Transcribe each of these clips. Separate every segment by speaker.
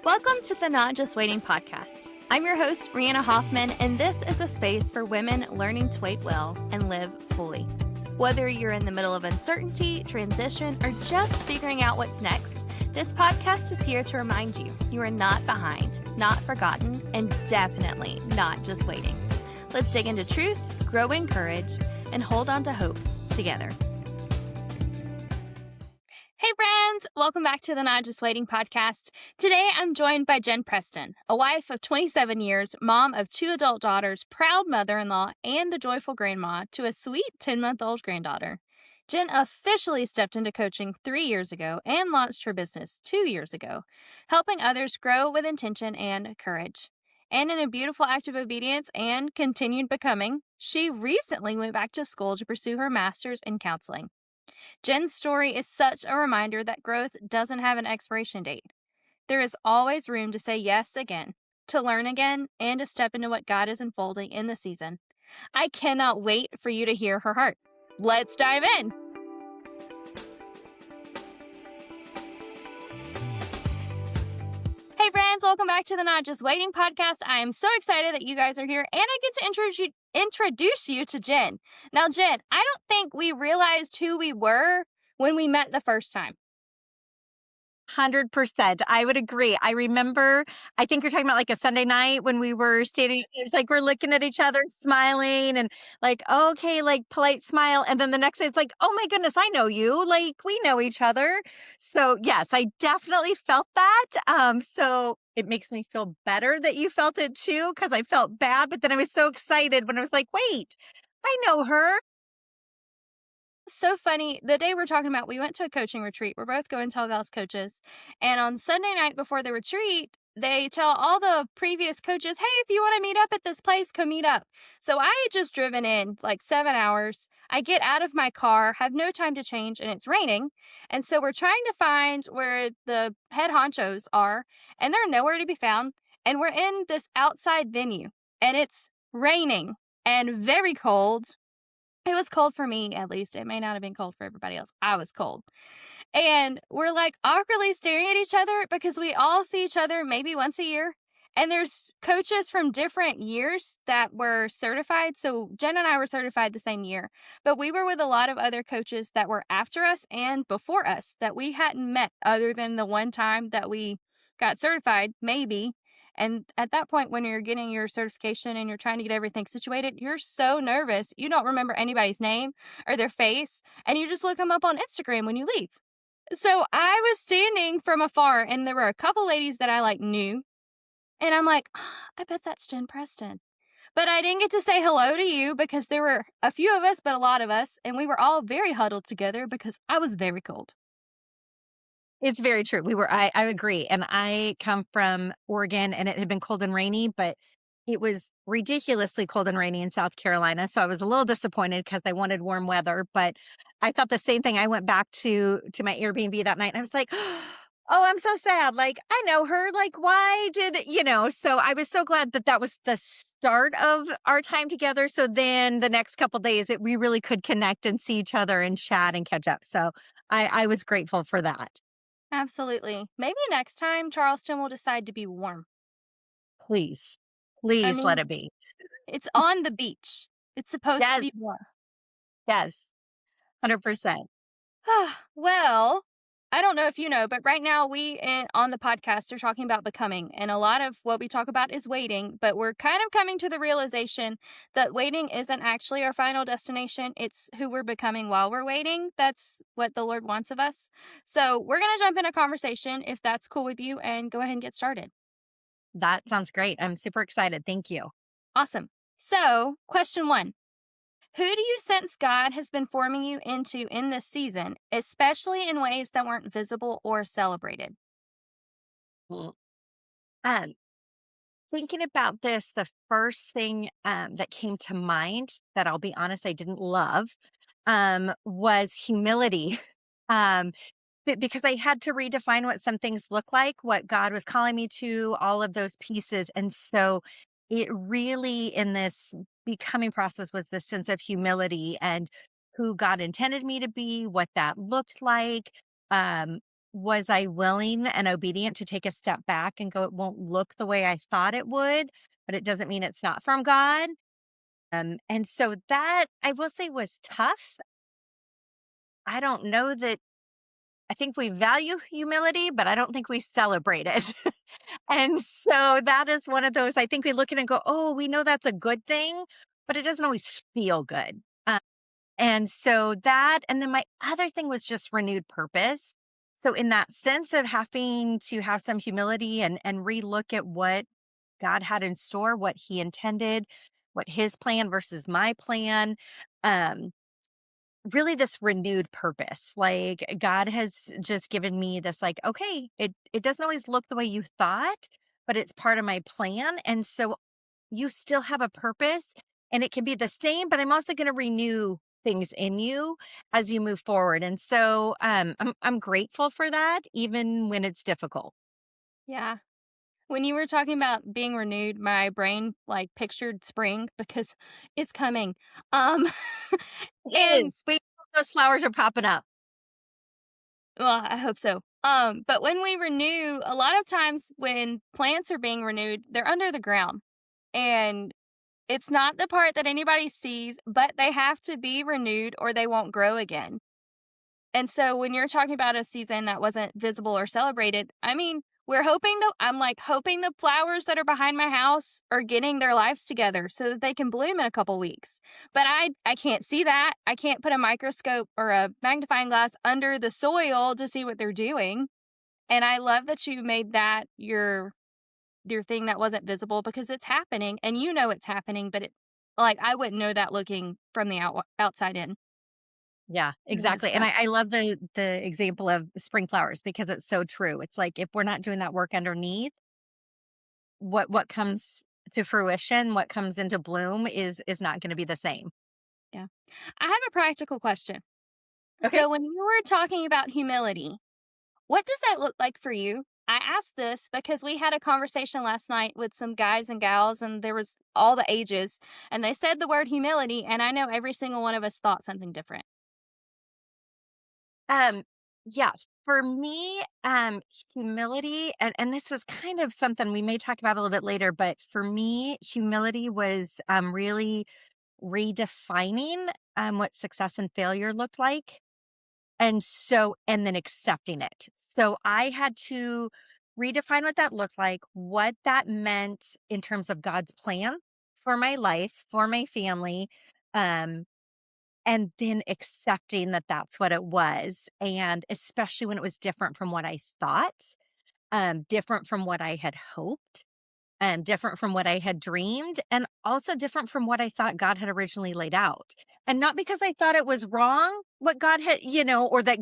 Speaker 1: Welcome to the Not Just Waiting podcast. I'm your host, Brianna Hoffman, and this is a space for women learning to wait well and live fully. Whether you're in the middle of uncertainty, transition, or just figuring out what's next, this podcast is here to remind you you are not behind, not forgotten, and definitely not just waiting. Let's dig into truth, grow in courage, and hold on to hope together. Hey friends, welcome back to the Not Just Waiting podcast. Today I'm joined by Jen Preston, a wife of 27 years, mom of 2 adult daughters, proud mother-in-law, and the joyful grandma to a sweet 10-month-old granddaughter. Jen officially stepped into coaching 3 years ago and launched her business 2 years ago, helping others grow with intention and courage. And in a beautiful act of obedience and continued becoming, she recently went back to school to pursue her master's in counseling. Jen's story is such a reminder that growth doesn't have an expiration date. There is always room to say yes again, to learn again, and to step into what God is unfolding in the season. I cannot wait for you to hear her heart. Let's dive in. Hey friends, welcome back to the Not Just Waiting podcast. I am so excited that you guys are here and I get to introduce you to Jen. Now, Jen, I don't think we realized who we were when we met the first time.
Speaker 2: 100%. I would agree. I remember, I think you're talking about like a Sunday night when we were standing, it's like we're looking at each other, smiling and like, okay, like polite smile. And then the next day it's like, oh my goodness, I know you. Like we know each other. So yes, I definitely felt that. So it makes me feel better that you felt it too, because I felt bad. But then I was so excited when I was like, wait, I know her.
Speaker 1: So funny. The day we're talking about, we went to a coaching retreat. We're both going Telehouse coaches. And on Sunday night before the retreat, they tell all the previous coaches, hey, if you want to meet up at this place, come meet up. So I had just driven in like 7 hours. I get out of my car, have no time to change, and it's raining. And so we're trying to find where the head honchos are, and they're nowhere to be found. And we're in this outside venue, and it's raining and very cold. It was cold for me, at least. It may not have been cold for everybody else. I was cold. And we're like awkwardly staring at each other because we all see each other maybe once a year. And there's coaches from different years that were certified. So Jen and I were certified the same year. But we were with a lot of other coaches that were after us and before us that we hadn't met other than the one time that we got certified, maybe. And at that point, when you're getting your certification and you're trying to get everything situated, you're so nervous. You don't remember anybody's name or their face, and you just look them up on Instagram when you leave. So I was standing from afar, and there were a couple ladies that I knew, and I'm like, I bet that's Jen Preston. But I didn't get to say hello to you because there were a few of us, but a lot of us, and we were all very huddled together because I was very cold.
Speaker 2: It's very true. I agree. And I come from Oregon and it had been cold and rainy, but it was ridiculously cold and rainy in South Carolina. So I was a little disappointed because I wanted warm weather, but I thought the same thing. I went back to my Airbnb that night and I was like, oh, I'm so sad. Like, I know her. Like, why so I was so glad that was the start of our time together. So then the next couple days we really could connect and see each other and chat and catch up. So I was grateful for that.
Speaker 1: Absolutely. Maybe next time Charleston will decide to be warm.
Speaker 2: Please let it be.
Speaker 1: It's on the beach. It's supposed to be warm.
Speaker 2: Yes, 100%.
Speaker 1: Well, I don't know if you know, but right now we on the podcast are talking about becoming. And a lot of what we talk about is waiting, but we're kind of coming to the realization that waiting isn't actually our final destination. It's who we're becoming while we're waiting. That's what the Lord wants of us. So we're going to jump in a conversation if that's cool with you and go ahead and get started.
Speaker 2: That sounds great. I'm super excited. Thank you.
Speaker 1: Awesome. So question 1. Who do you sense God has been forming you into in this season, especially in ways that weren't visible or celebrated?
Speaker 2: Mm. Thinking about this, the first thing that came to mind that I'll be honest, I didn't love was humility. Because I had to redefine what some things look like, what God was calling me to, all of those pieces. And so it really, in this becoming process, was this sense of humility and who God intended me to be, what that looked like, was I willing and obedient to take a step back and go, it won't look the way I thought it would, but it doesn't mean it's not from God. And so that I will say was tough. I don't know that I think we value humility, but I don't think we celebrate it. And so that is one of those, I think we look at it and go, oh, we know that's a good thing, but it doesn't always feel good. And so that, and then my other thing was just renewed purpose. So in that sense of having to have some humility and relook at what God had in store, what he intended, what his plan versus my plan. Um, Really this renewed purpose. Like God has just given me this like, okay, it doesn't always look the way you thought, but it's part of my plan. And so you still have a purpose and it can be the same, but I'm also going to renew things in you as you move forward. And so I'm grateful for that, even when it's difficult.
Speaker 1: Yeah. When you were talking about being renewed, my brain, like, pictured spring because it's coming. Um,
Speaker 2: It
Speaker 1: and
Speaker 2: is. We those flowers are popping up.
Speaker 1: well, I hope so. But when we renew, a lot of times when plants are being renewed, they're under the ground. And it's not the part that anybody sees, but they have to be renewed or they won't grow again. And so when you're talking about a season that wasn't visible or celebrated, I mean, we're hoping though, I'm like hoping the flowers that are behind my house are getting their lives together so that they can bloom in a couple weeks. But I can't see that. I can't put a microscope or a magnifying glass under the soil to see what they're doing. And I love that you made that your thing that wasn't visible because it's happening and you know it's happening, but it like I wouldn't know that looking from the outside in.
Speaker 2: Yeah,
Speaker 1: And that's
Speaker 2: exactly. And
Speaker 1: cool.
Speaker 2: I love the example of spring flowers because it's so true. It's like if we're not doing that work underneath, what comes to fruition, what comes into bloom is not going to be the same.
Speaker 1: Yeah. I have a practical question.
Speaker 2: Okay.
Speaker 1: So, when you were talking about humility, what does that look like for you? I asked this because we had a conversation last night with some guys and gals, and there was all the ages, and they said the word humility, and I know every single one of us thought something different.
Speaker 2: Um yeah, for me, humility and this is kind of something we may talk about a little bit later, but for me, humility was really redefining what success and failure looked like. And then accepting it. So I had to redefine what that looked like, what that meant in terms of God's plan for my life, for my family, um, and then accepting that that's what it was. And especially when it was different from what I thought, different from what I had hoped, and different from what I had dreamed, and also different from what I thought God had originally laid out. And not because I thought it was wrong what God had, or that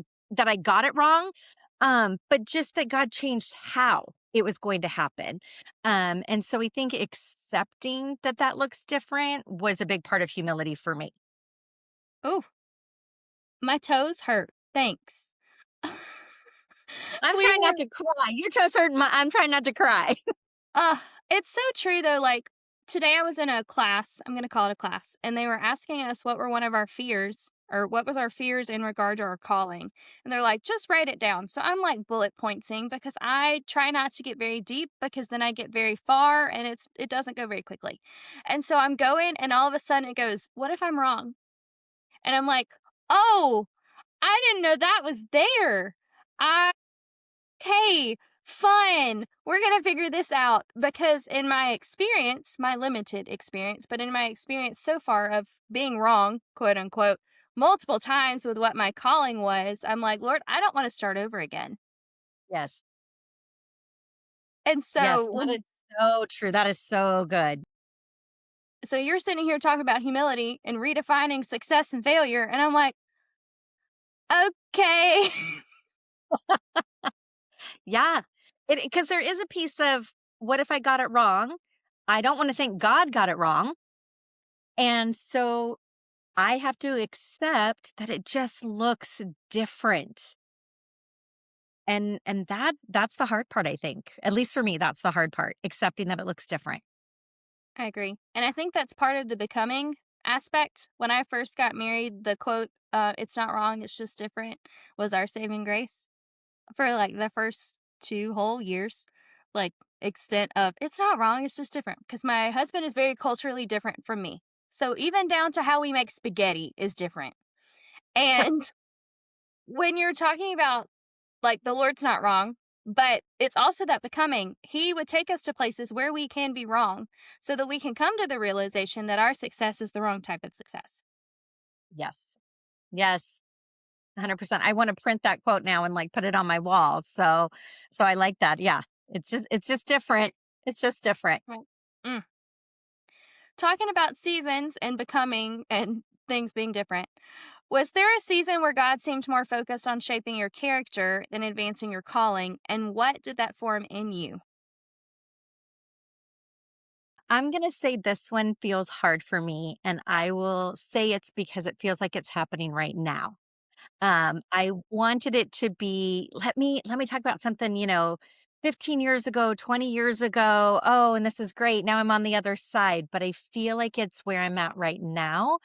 Speaker 2: I got it wrong, but just that God changed how it was going to happen. And so I think accepting that that looks different was a big part of humility for me.
Speaker 1: Oh, my toes hurt. Thanks.
Speaker 2: I'm
Speaker 1: we
Speaker 2: trying not
Speaker 1: were
Speaker 2: to cry. Your toes hurt. I'm trying not to cry.
Speaker 1: uh it's so true though, like today I was in a class, I'm gonna call it a class, and they were asking us what were one of our fears or what was our fears in regard to our calling. And they're like, just write it down. So I'm like bullet pointing because I try not to get very deep because then I get very far and it doesn't go very quickly. And so I'm going and all of a sudden it goes, what if I'm wrong? And I'm like, oh, I didn't know that was there. I okay, fun. We're going to figure this out because in my experience, my limited experience, but in my experience so far of being wrong, quote unquote, multiple times with what my calling was, I'm like, Lord, I don't want to start over again.
Speaker 2: Yes.
Speaker 1: And
Speaker 2: Yes.
Speaker 1: so
Speaker 2: That
Speaker 1: when
Speaker 2: is so true. That is so good.
Speaker 1: so you're sitting here talking about humility and redefining success and failure and I'm like, okay.
Speaker 2: Yeah. Because there is a piece of what if I got it wrong? I don't want to think God got it wrong. And so I have to accept that it just looks different. And that's the hard part, I think. At least for me, that's the hard part, accepting that it looks different.
Speaker 1: I agree. And I think that's part of the becoming aspect. When I first got married, the quote, it's not wrong, it's just different, was our saving grace. for like the first 2 whole years, like, extent of it's not wrong, it's just different because my husband is very culturally different from me. So even down to how we make spaghetti is different. And when you're talking about, like, the Lord's not wrong, but it's also that becoming, He would take us to places where we can be wrong so that we can come to the realization that our success is the wrong type of success.
Speaker 2: Yes. Yes. 100%. I wanna print that quote now and, like, put it on my wall. So I like that. Yeah. It's just different. It's just different.
Speaker 1: Right. Mm. Talking about seasons and becoming and things being different, was there a season where God seemed more focused on shaping your character than advancing your calling? And what did that form in you?
Speaker 2: I'm gonna say this one feels hard for me, and I will say it's because it feels like it's happening right now. I wanted it to be, let me talk about something, 15 years ago, 20 years ago. Oh, and this is great. Now I'm on the other side, but I feel like it's where I'm at right now.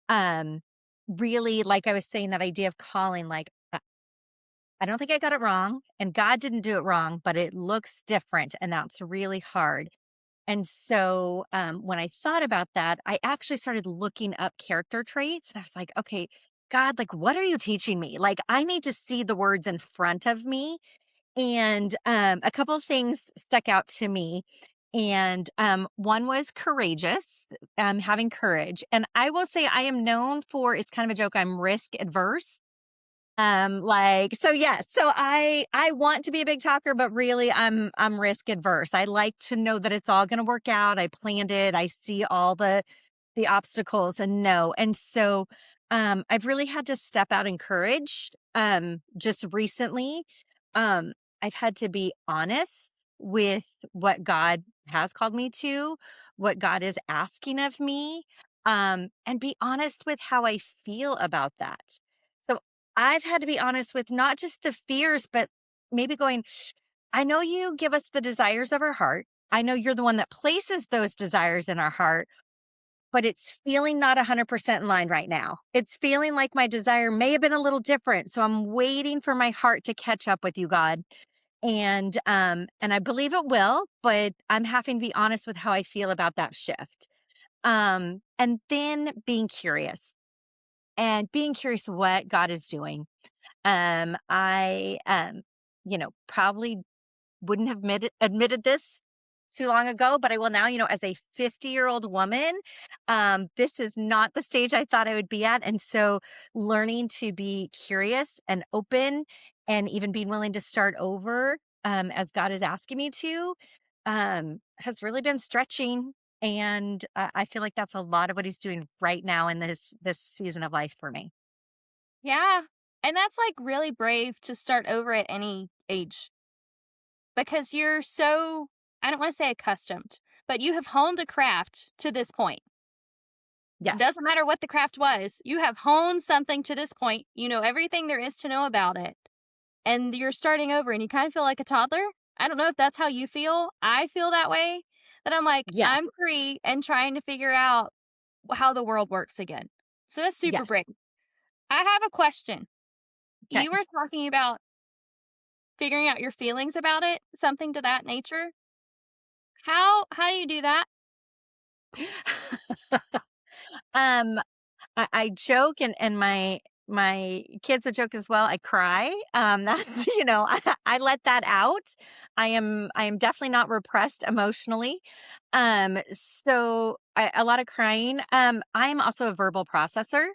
Speaker 2: Um, really, like I was saying, that idea of calling, like, I don't think I got it wrong, and God didn't do it wrong, but it looks different, and that's really hard. And so, when I thought about that, I actually started looking up character traits, and I was like, okay, God, like, what are you teaching me? Like, I need to see the words in front of me. And a couple of things stuck out to me. And one was courageous, having courage. And I will say I am known for, it's kind of a joke, I'm risk adverse. Like, so yes, so I want to be a big talker, but really I'm risk adverse. I like to know that it's all gonna work out. I planned it. I see all the obstacles and no. And so I've really had to step out in courage. Just recently. I've had to be honest with what God has called me to, what God is asking of me, and be honest with how I feel about that. So I've had to be honest with not just the fears, but maybe going, I know you give us the desires of our heart. I know you're the one that places those desires in our heart, but it's feeling not 100% in line right now. It's feeling like my desire may have been a little different. So I'm waiting for my heart to catch up with you, God. And I believe it will, but I'm having to be honest with how I feel about that shift. And then being curious what God is doing. I probably wouldn't have admitted this too long ago, but I will now, as a 50-year-old woman, this is not the stage I thought I would be at. And so learning to be curious and open and even being willing to start over, as God is asking me to, has really been stretching. And I feel like that's a lot of what he's doing right now in this season of life for me.
Speaker 1: Yeah. And that's like really brave to start over at any age because you're so, I don't want to say accustomed, but you have honed a craft to this point.
Speaker 2: Yes.
Speaker 1: Doesn't matter what the craft was, you have honed something to this point. You know everything there is to know about it. And you're starting over and you kind of feel like a toddler. I don't know if that's how you feel. I feel that way. That I'm like, I'm
Speaker 2: Yes.
Speaker 1: 3 and trying to figure out how the world works again. So that's super
Speaker 2: Yes.
Speaker 1: brave. I have a question.
Speaker 2: Okay.
Speaker 1: You were talking about figuring out your feelings about it, something to that nature. How do you do that?
Speaker 2: um I joke, and my kids would joke as well. I cry. That's I let that out. I am definitely not repressed emotionally. So a lot of crying. I am also a verbal processor.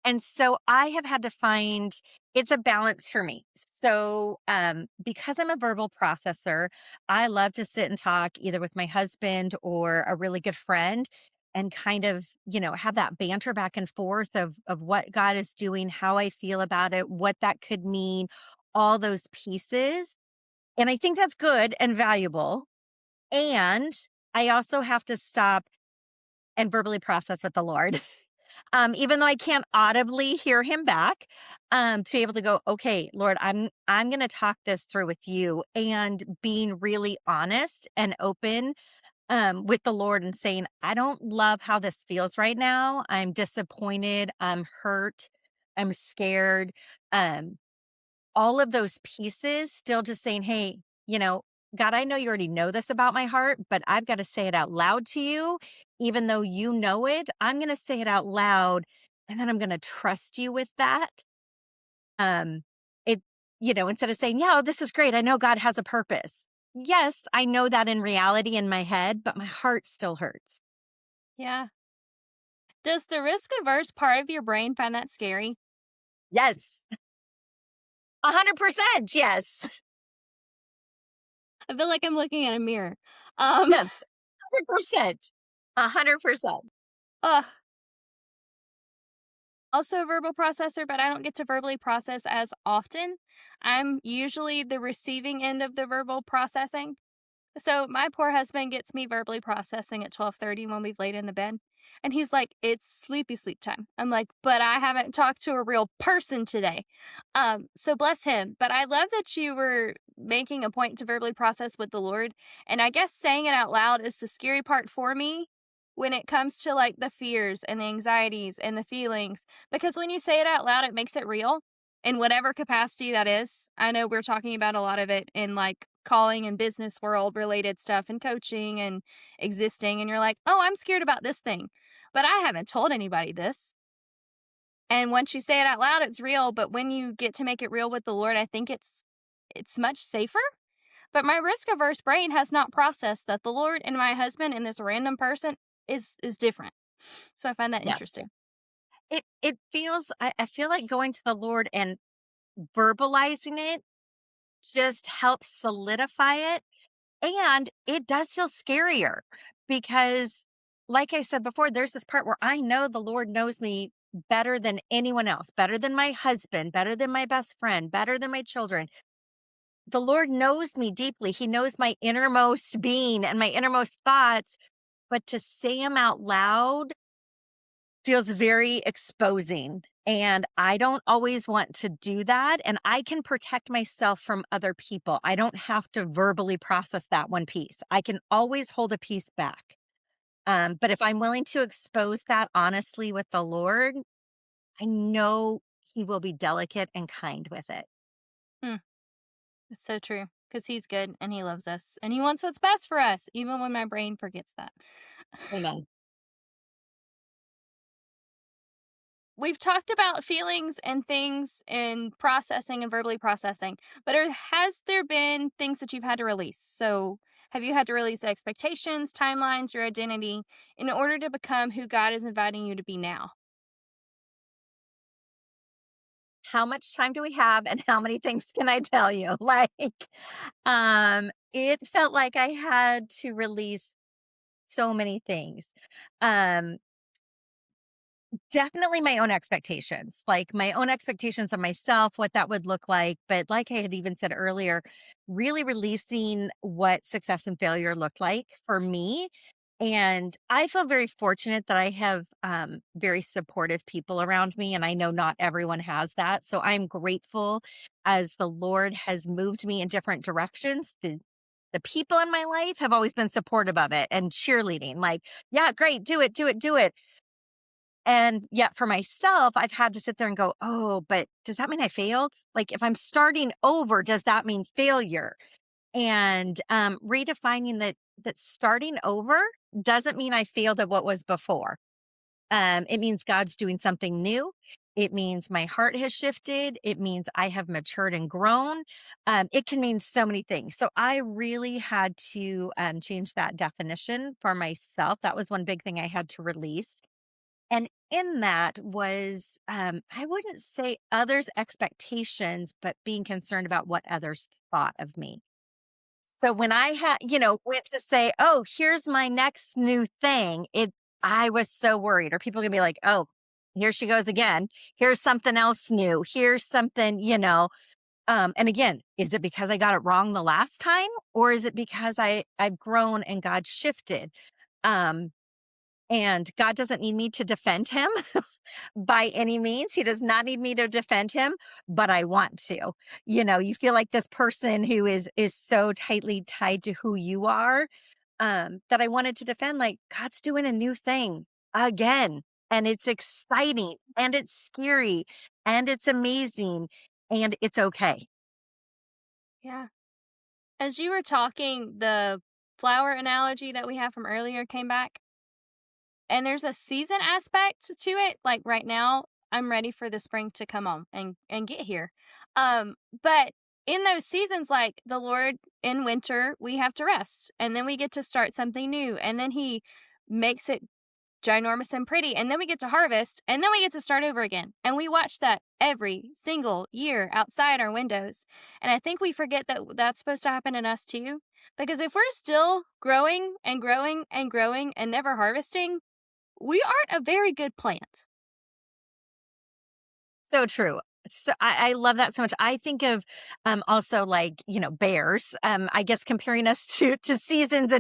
Speaker 2: And so I have had to find, it's a balance for me. So, because I'm a verbal processor, I love to sit and talk either with my husband or a really good friend and kind of, have that banter back and forth of what God is doing, how I feel about it, what that could mean, all those pieces. And I think that's good and valuable. And I also have to stop and verbally process with the Lord. Even though I can't audibly hear him back, to be able to go, okay, Lord, I'm going to talk this through with you, and being really honest and open, with the Lord, and saying, I don't love how this feels right now. I'm disappointed. I'm hurt. I'm scared. Um, all of those pieces still just saying, "Hey, God, I know you already know this about my heart, but I've got to say it out loud to you. Even though you know it, I'm going to say it out loud and then I'm going to trust you with that." Um, it, instead of saying, "Yeah, this is great. I know God has a purpose." Yes, I know that in reality in my head, but my heart still hurts.
Speaker 1: Yeah. Does the risk averse part of your brain find that scary?
Speaker 2: Yes, 100%. Yes.
Speaker 1: I feel like I'm looking at a mirror. Um,
Speaker 2: Yes. 100%. 100%.
Speaker 1: ugh. Also a verbal processor, but I don't get to verbally process as often. I'm usually the receiving end of the verbal processing. So my poor husband gets me verbally processing at 12:30 when we've laid in the bed. And he's like, "It's sleepy sleep time." I'm like, "But I haven't talked to a real person today." So bless him. But I love that you were making a point to verbally process with the Lord. And I guess saying it out loud is the scary part for me when it comes to like the fears and the anxieties and the feelings. Because when you say it out loud, it makes it real in whatever capacity that is. I know we're talking about a lot of it in like calling and business world related stuff and coaching and existing. And you're like, "Oh, I'm scared about this thing, but I haven't told anybody this." And once you say it out loud, it's real. But when you get to make it real with the Lord, I think it's much safer. But my risk averse brain has not processed that the Lord and my husband and this random person is different. So I find that
Speaker 2: Yes.
Speaker 1: interesting.
Speaker 2: It feels I feel like going to the Lord and verbalizing it just helps solidify it, and it does feel scarier because, like I said before, there's this part where I know the Lord knows me better than anyone else, better than my husband, better than my best friend, better than my children. The Lord knows me deeply. He knows my innermost being and my innermost thoughts, but to say them out loud feels very exposing, and I don't always want to do that, and I can protect myself from other people. I don't have to verbally process that one piece. I can always hold a piece back. But if I'm willing to expose that honestly with the Lord, I know He will be delicate and kind with it.
Speaker 1: Hmm, it's so true because he's good and he loves us and he wants what's best for us, even when my brain forgets that.
Speaker 2: Amen.
Speaker 1: We've talked about feelings and things and processing and verbally processing, but has there been things that you've had to release? So, have you had to release expectations, timelines, your identity in order to become who God is inviting you to be now?
Speaker 2: How much time do we have and how many things can I tell you? It felt like I had to release so many things. Um, Definitely my own expectations, like my own expectations of myself, what that would look like. But like I had even said earlier, really releasing what success and failure looked like for me. And I feel very fortunate that I have very supportive people around me. And I know not everyone has that. So I'm grateful as the Lord has moved me in different directions. The people in my life have always been supportive of it and cheerleading, like, "Yeah, great, do it, do it, do it." And yet for myself, I've had to sit there and go, "Oh, but does that mean I failed? Like, if I'm starting over, does that mean failure?" And, redefining that starting over doesn't mean I failed at what was before. It means God's doing something new. It means my heart has shifted. It means I have matured and grown. It can mean so many things. So I really had to, change that definition for myself. That was one big thing I had to release. And in that was, I wouldn't say others' expectations, but being concerned about what others thought of me. So when I had, went to say, "Oh, here's my next new thing," I was so worried. Are people gonna be like, "Oh, here she goes again. Here's something else new. Here's something," and again, is it because I got it wrong the last time? Or is it because I've grown and God shifted? Um, and God doesn't need me to defend him by any means. He does not need me to defend him, but I want to. You feel like this person who is so tightly tied to who you are, that I wanted to defend. Like, God's doing a new thing again, and it's exciting, and it's scary, and it's amazing, and it's okay.
Speaker 1: Yeah. As you were talking, the flower analogy that we had from earlier came back, and there's a season aspect to it. Like right now, I'm ready for the spring to come on and get here. But in those seasons, like the Lord in winter, we have to rest, and then we get to start something new, and then He makes it ginormous and pretty, and then we get to harvest, and then we get to start over again. And we watch that every single year outside our windows. And I think we forget that that's supposed to happen in us too. Because if we're still growing and growing and growing and never harvesting, we aren't a very good plant.
Speaker 2: So true. So I love that so much. I think of also like, you know, bears. I guess comparing us to seasons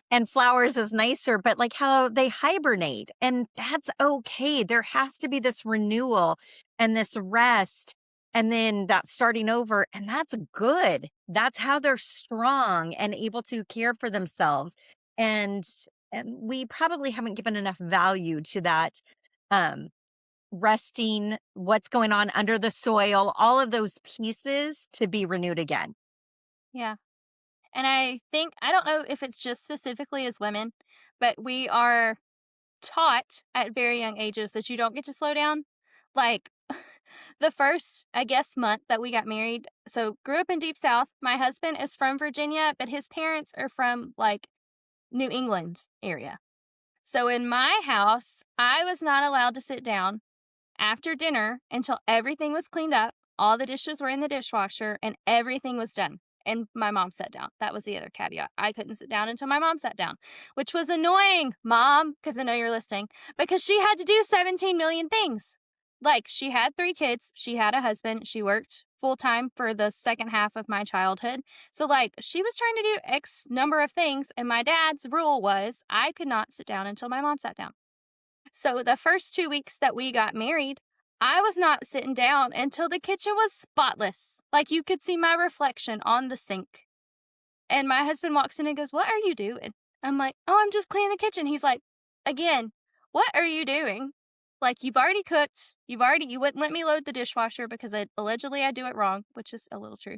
Speaker 2: and flowers is nicer, but like how they hibernate. And that's okay. There has to be this renewal and this rest and then that starting over. And that's good. That's how they're strong and able to care for themselves. And and we probably haven't given enough value to that um resting, what's going on under the soil, all of those pieces to be renewed again.
Speaker 1: Yeah. And I think, I don't know if it's just specifically as women, but we are taught at very young ages that you don't get to slow down. Like the first, I guess, month that we got married. So grew up in deep south. My husband is from Virginia, but his parents are from like New England area. So in my house, I was not allowed to sit down after dinner until everything was cleaned up, all the dishes were in the dishwasher, and everything was done. And my mom sat down. That was the other caveat. I couldn't sit down until my mom sat down, which was annoying, mom, because I know you're listening, because she had to do 17 million things. Like, she had 3 kids, she had a husband, she worked full time for the second half of my childhood. So, like, she was trying to do X number of things, and my dad's rule was I could not sit down until my mom sat down. So the first 2 weeks that we got married, I was not sitting down until the kitchen was spotless. Like you could see my reflection on the sink. And my husband walks in and goes, "What are you doing?" I'm like, "Oh, I'm just cleaning the kitchen." He's like, "Again, what are you doing? Like you've already cooked. You wouldn't let me load the dishwasher because allegedly I do it wrong, which is a little true.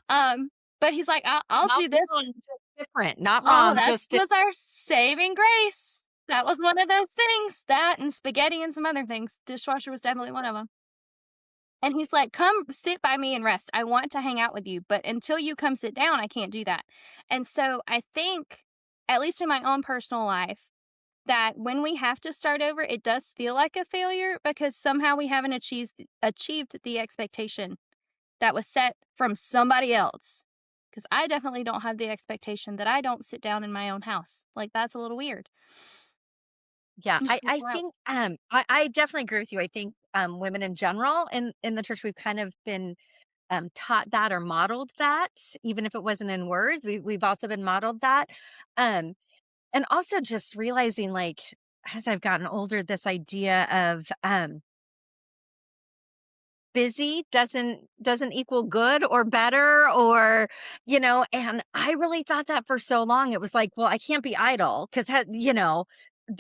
Speaker 1: But he's like, I'll
Speaker 2: Not
Speaker 1: do this."
Speaker 2: wrong, just different. Not
Speaker 1: Oh,
Speaker 2: wrong,
Speaker 1: that
Speaker 2: just
Speaker 1: was our saving grace. That was one of those things. That and spaghetti and some other things. Dishwasher was definitely one of them. And he's like, "Come sit by me and rest. I want to hang out with you, but until you come sit down, I can't do that." And so I think, at least in my own personal life, that when we have to start over, it does feel like a failure because somehow we haven't achieved the expectation that was set from somebody else. Because I definitely don't have the expectation that I don't sit down in my own house. Like, that's a little weird.
Speaker 2: yeah,
Speaker 1: It's just
Speaker 2: I
Speaker 1: wild.
Speaker 2: think I definitely agree with you. I think women in general in the church we've kind of been taught that or modeled that, even if it wasn't in words, we've also been modeled that. Um and also just realizing like as I've gotten older, this idea of busy doesn't equal good or better or you know and I really thought that for so long it was like well I can't be idle because you know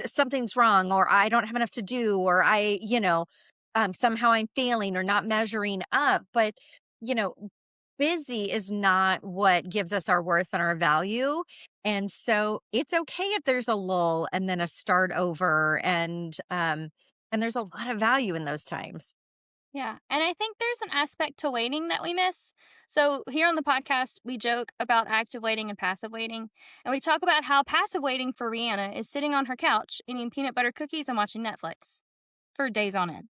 Speaker 2: something's wrong or I don't have enough to do or I you know somehow I'm failing or not measuring up but you know busy is not what gives us our worth and our value and so it's okay if there's a lull and then a start over and there's a lot of value in those times.
Speaker 1: Yeah. And I think there's an aspect to waiting that we miss. So, here on the podcast, we joke about active waiting and passive waiting. And we talk about how passive waiting for Rihanna is sitting on her couch eating peanut butter cookies and watching Netflix for days on end.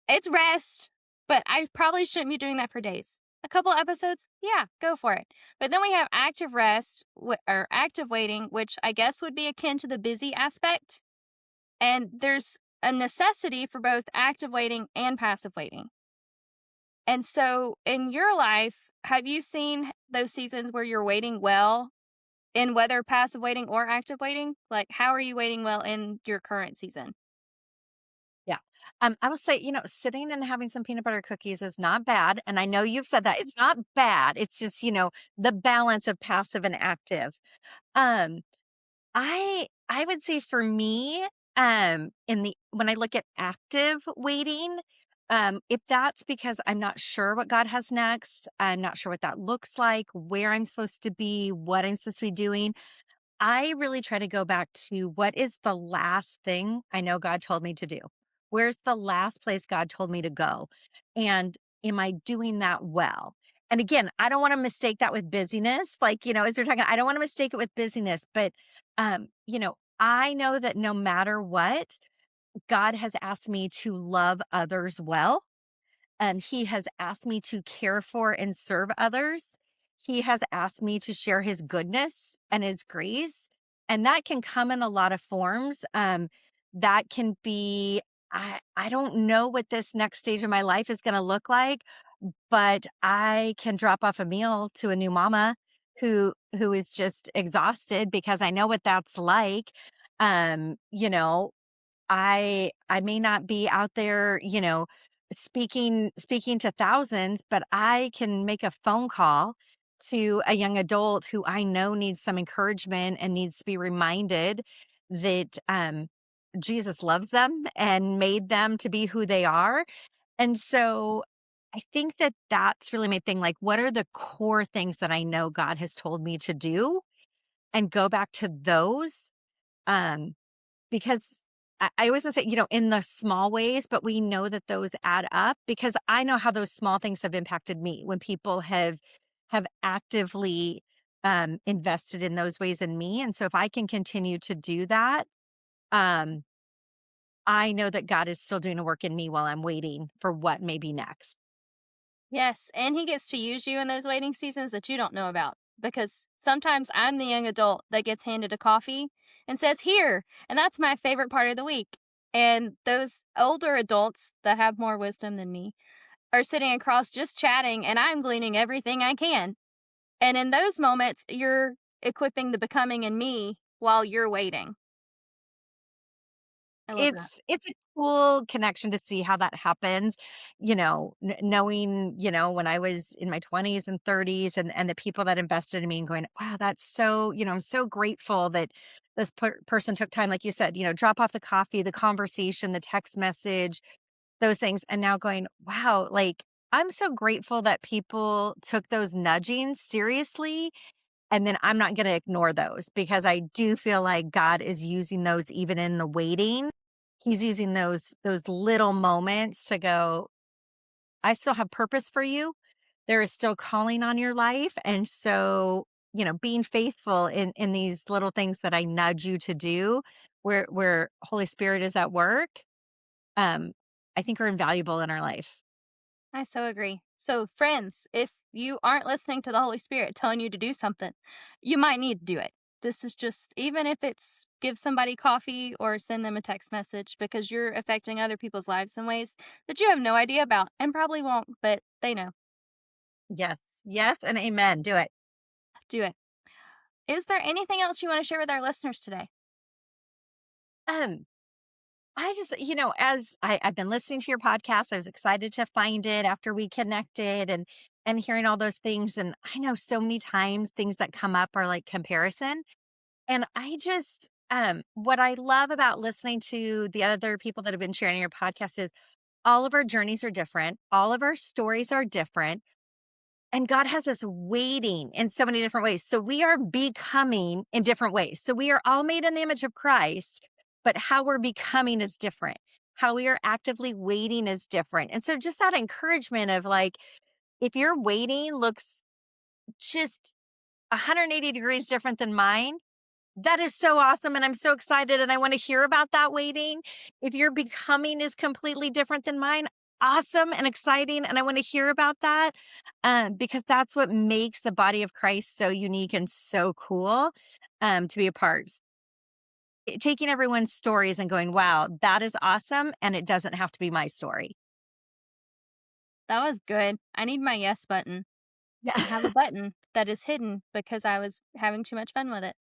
Speaker 1: It's rest, but I probably shouldn't be doing that for days. A couple episodes, yeah, go for it. But then we have active rest or active waiting, which I guess would be akin to the busy aspect. And there's a necessity for both active waiting and passive waiting. And so in your life, have you seen those seasons where you're waiting well in whether passive waiting or active waiting? Like, how are you waiting well in your current season?
Speaker 2: Yeah. I will say, you know, sitting and having some peanut butter cookies is not bad. And I know you've said that it's not bad. It's just, you know, the balance of passive and active. Um, I would say for me, in the when I look at active waiting, If that's because I'm not sure what God has next, I'm not sure what that looks like, where I'm supposed to be, what I'm supposed to be doing, I really try to go back to what is the last thing I know God told me to do? Where's the last place God told me to go? And am I doing that well? And again, I don't want to mistake that with busyness. Like, as we're talking, I don't want to mistake it with busyness, but, I know that no matter what, God has asked me to love others well, he has asked me to care for and serve others. He has asked me to share his goodness and his grace. And that can come in a lot of forms. That can be, I don't know what this next stage of my life is going to look like, but I can drop off a meal to a new mama who is just exhausted because I know what that's like. Um, you know, I may not be out there, speaking to thousands, but I can make a phone call to a young adult who I know needs some encouragement and needs to be reminded that Jesus loves them and made them to be who they are. And so I think that that's really my thing. Like, what are the core things that I know God has told me to do and go back to those? Um, because I always want to say, in the small ways, but we know that those add up because I know how those small things have impacted me when people have actively invested in those ways in me. And so if I can continue to do that, um, I know that God is still doing a work in me while I'm waiting for what may be next.
Speaker 1: Yes, and he gets to use you in those waiting seasons that you don't know about. Because sometimes I'm the young adult that gets handed a coffee and says, "Here." And that's my favorite part of the week. And those older adults that have more wisdom than me are sitting across just chatting, and I'm gleaning everything I can. And in those moments, you're equipping the becoming in me while you're waiting. I love that.
Speaker 2: It's a cool connection to see how that happens, knowing, when I was in my 20s and 30s and the people that invested in me and going, wow, that's so, I'm so grateful that this person took time, like you said, drop off the coffee, the conversation, the text message, those things. And now going, wow, like I'm so grateful that people took those nudgings seriously. And then I'm not going to ignore those because I do feel like God is using those even in the waiting. He's using those little moments to go, I still have purpose for you. There is still calling on your life. And so, being faithful in these little things that I nudge you to do where Holy Spirit is at work, um, I think are invaluable in our life.
Speaker 1: I so agree. So, friends, if you aren't listening to the Holy Spirit telling you to do something, you might need to do it. This is just, even if it's give somebody coffee or send them a text message because you're affecting other people's lives in ways that you have no idea about and probably won't, but they know.
Speaker 2: Yes. Yes. And amen. Do it.
Speaker 1: Do it. Is there anything else you want to share with our listeners today?
Speaker 2: Um, I just, as I've been listening to your podcast, I was excited to find it after we connected and hearing all those things. And I know so many times things that come up are like comparison. And I just what I love about listening to the other people that have been sharing your podcast is all of our journeys are different, all of our stories are different. And God has us waiting in so many different ways. So we are becoming in different ways. So we are all made in the image of Christ, but how we're becoming is different. How we are actively waiting is different. And so just that encouragement of like, if your waiting looks just 180 degrees different than mine, that is so awesome. And I'm so excited. And I want to hear about that waiting. If your becoming is completely different than mine, awesome and exciting. And I want to hear about that because that's what makes the body of Christ so unique and so cool to be a part. Taking everyone's stories and going, wow, that is awesome. And it doesn't have to be my story.
Speaker 1: That was good. I need my yes button. I have a
Speaker 2: Yeah.
Speaker 1: button that is hidden because I was having too much fun with it.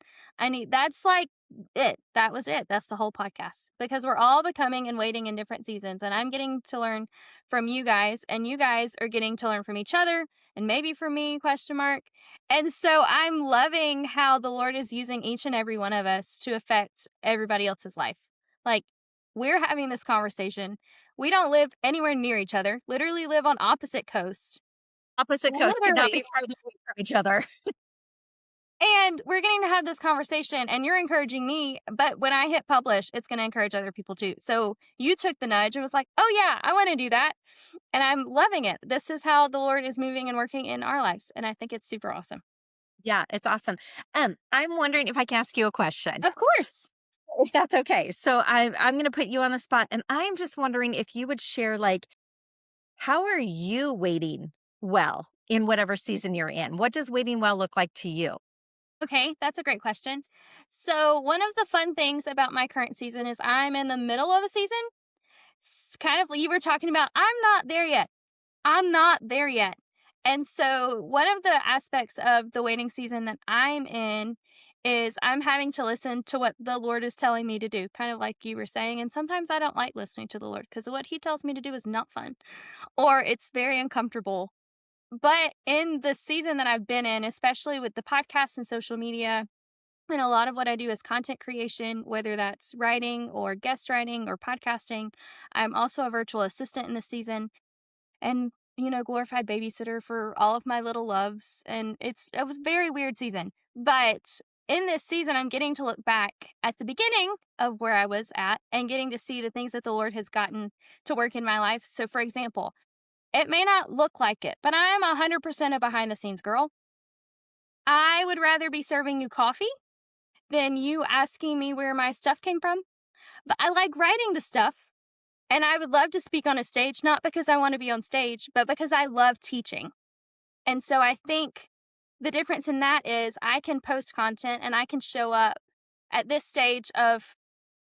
Speaker 1: That's like it. That was it. That's the whole podcast because we're all becoming and waiting in different seasons. And I'm getting to learn from you guys, and you guys are getting to learn from each other and maybe from me, question mark. And so I'm loving how the Lord is using each and every one of us to affect everybody else's life. Like we're having this conversation. We don't live anywhere near each other, literally live on opposite coasts.
Speaker 2: Opposite coasts could not
Speaker 1: Literally.
Speaker 2: be farther away from each other.
Speaker 1: And we're getting to have this conversation, and you're encouraging me, but when I hit publish, it's going to encourage other people too. So you took the nudge and was like, oh, yeah, I want to do that. And I'm loving it. This is how the Lord is moving and working in our lives. And I think it's super awesome.
Speaker 2: Yeah, it's awesome. I'm wondering if I can ask you a question.
Speaker 1: Of course.
Speaker 2: If that's okay. So I'm going to put you on the spot, and I'm just wondering if you would share, like, how are you waiting well in whatever season you're in? What does waiting well look like to you?
Speaker 1: Okay, that's a great question. So, one of the fun things about my current season is I'm in the middle of a season. Kind of, you were talking about, I'm not there yet. I'm not there yet. And so, one of the aspects of the waiting season that I'm in is I'm having to listen to what the Lord is telling me to do, kind of like you were saying. And sometimes I don't like listening to the Lord because what He tells me to do is not fun or it's very uncomfortable. But in the season that I've been in, especially with the podcasts and social media, and a lot of what I do is content creation, whether that's writing or guest writing or podcasting. I'm also a virtual assistant in this season and, glorified babysitter for all of my little loves. And it was a very weird season. But in this season, I'm getting to look back at the beginning of where I was at and getting to see the things that the Lord has gotten to work in my life. So, for example, it may not look like it, but I am 100% a behind the scenes girl. I would rather be serving you coffee than you asking me where my stuff came from. But I like writing the stuff, and I would love to speak on a stage, not because I want to be on stage, but because I love teaching. And so I think the difference in that is I can post content and I can show up at this stage of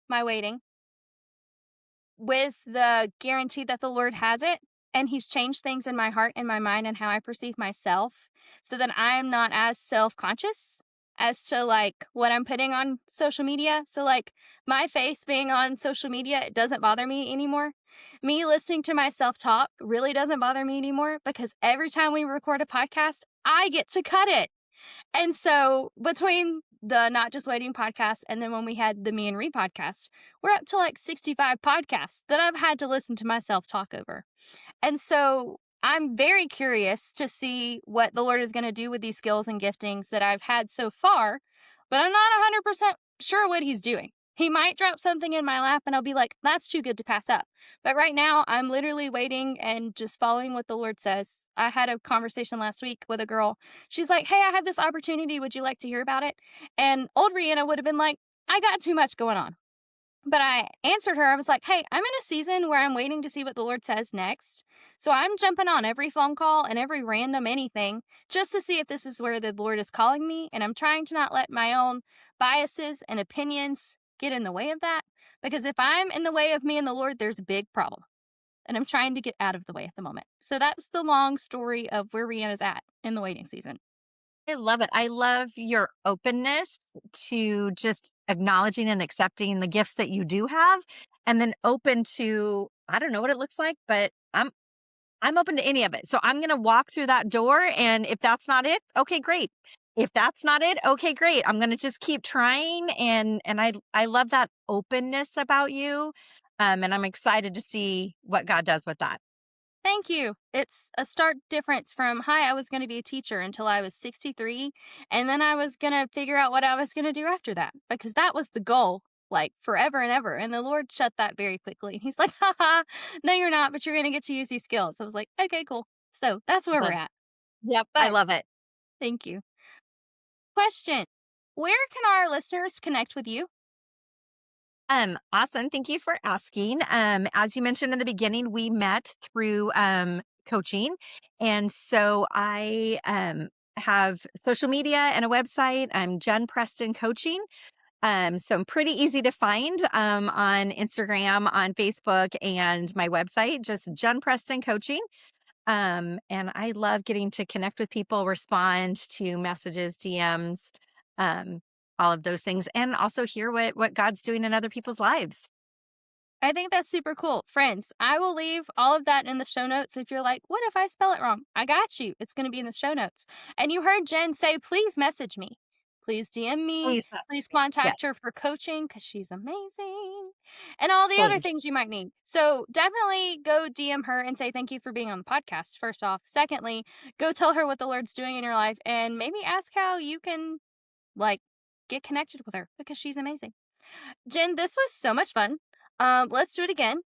Speaker 1: my waiting with the guarantee that the Lord has it. And He's changed things in my heart and my mind and how I perceive myself so that I'm not as self conscious as to like what I'm putting on social media. So, like my face being on social media, it doesn't bother me anymore. Me listening to myself talk really doesn't bother me anymore because every time we record a podcast, I get to cut it. And so between the Not Just Waiting podcast and then when we had the Me and Reed podcast, we're up to like 65 podcasts that I've had to listen to myself talk over. And so I'm very curious to see what the Lord is going to do with these skills and giftings that I've had so far, but I'm not 100% sure what He's doing. He might drop something in my lap and I'll be like, that's too good to pass up. But right now, I'm literally waiting and just following what the Lord says. I had a conversation last week with a girl. She's like, hey, I have this opportunity. Would you like to hear about it? And old Rihanna would have been like, I got too much going on. But I answered her, I was like, hey, I'm in a season where I'm waiting to see what the Lord says next. So I'm jumping on every phone call and every random anything just to see if this is where the Lord is calling me. And I'm trying to not let my own biases and opinions get in the way of that. Because if I'm in the way of me and the Lord, there's a big problem. And I'm trying to get out of the way at the moment. So that's the long story of where Rihanna's at in the waiting season.
Speaker 2: I love it. I love your openness to just acknowledging and accepting the gifts that you do have, and then open to, I don't know what it looks like, but I'm open to any of it. So I'm going to walk through that door, and if that's not it, okay, great. If that's not it, okay, great. I'm going to just keep trying, and I love that openness about you. And I'm excited to see what God does with that.
Speaker 1: Thank you. It's a stark difference from, hi, I was going to be a teacher until I was 63. And then I was going to figure out what I was going to do after that because that was the goal, like forever and ever. And the Lord shut that very quickly. He's like, haha, no, you're not, but you're going to get to use these skills. I was like, okay, cool. So that's where we're
Speaker 2: Love-
Speaker 1: at.
Speaker 2: Yep, I
Speaker 1: But
Speaker 2: love it.
Speaker 1: thank you. Question: where can our listeners connect with you?
Speaker 2: Awesome. Thank you for asking. As you mentioned in the beginning, we met through coaching. And so I have social media and a website. I'm Jen Preston Coaching. So I'm pretty easy to find on Instagram, on Facebook, and my website, just Jen Preston Coaching. And I love getting to connect with people, respond to messages, DMs, um, all of those things, and also hear what God's doing in other people's lives.
Speaker 1: I think that's super cool. Friends, I will leave all of that in the show notes. If you're like, what if I spell it wrong? I got you. It's going to be in the show notes. And you heard Jen say, please message me. Please DM me.
Speaker 2: Please,
Speaker 1: Please
Speaker 2: yes.
Speaker 1: contact her for coaching because she's amazing. and all the other
Speaker 2: Hey.
Speaker 1: things you might need. So definitely go DM her and say thank you for being on the podcast, first off. Secondly, go tell her what the Lord's doing in your life and maybe ask how you can, like, get connected with her because she's amazing. Jen, this was so much fun. Let's do it again.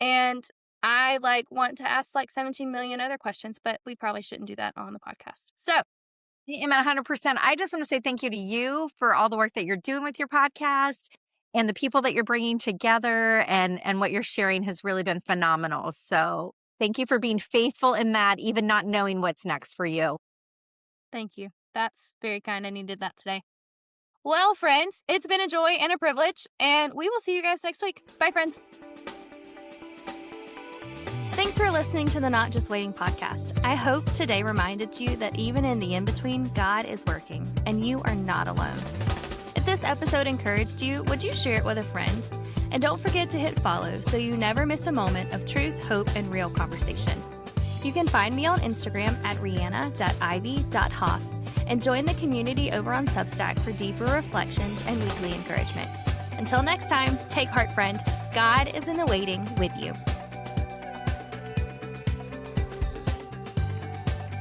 Speaker 1: And I want to ask 17 million other questions, but we probably shouldn't do that on the podcast. So
Speaker 2: Amen, 100%. I just want to say thank you to you for all the work that you're doing with your podcast and the people that you're bringing together, and what you're sharing has really been phenomenal. So thank you for being faithful in that, even not knowing what's next for you.
Speaker 1: thank you. That's very kind. I needed that today. Well, friends, it's been a joy and a privilege, and we will see you guys next week. Bye, friends. Thanks for listening to the Not Just Waiting podcast. I hope today reminded you that even in the in-between, God is working, and you are not alone. If this episode encouraged you, would you share it with a friend? And don't forget to hit follow so you never miss a moment of truth, hope, and real conversation. You can find me on Instagram at rihanna.ivy.hoff and join the community over on Substack for deeper reflections and weekly encouragement. Until next time, take heart, friend. God is in the waiting with you.